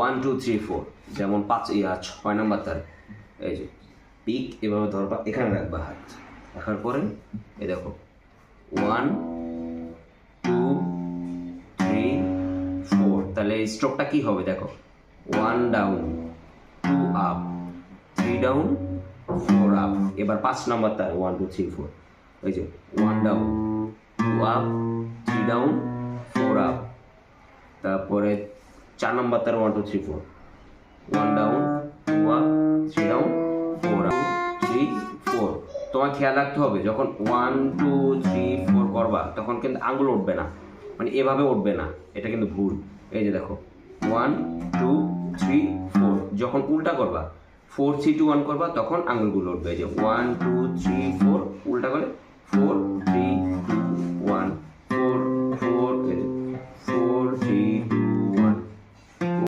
1 2 3 4, যেমন 6 নাম্বার তার এই যে পিক এভাবে ধরবা, এখানে রাখবা হাত, রাখার পরে এই দেখো 1 2 3 4, তাহলে এই স্ট্রোকটা কি হবে দেখো, 1 ডাউন 2 আপ 3 ডাউন 4 আপ। এবার 5 নাম্বার তার 1 2 3 4, ওই যে 1 ডাউন 2 আপ 3 ডাউন 4 আপ। তারপরে 4 নাম্বার তার 1 2 3 4, 1 ডাউন 2 আপ 3 ডাউন 4 আপ 3 4। তোমার খেয়াল রাখতে হবে যখন 1 2 3 4 করবা তখন কিন্তু আঙ্গুল উঠবে না, মানে এভাবে উঠবে না, এটা কিন্তু ভুল। এই যে দেখো 1 2 3 4, যখন উল্টা করবা 4 3 2 1 করবা তখন আঙ্গুলগুলো উঠবে। এই যে 1 2 3 4 উল্টা করে 4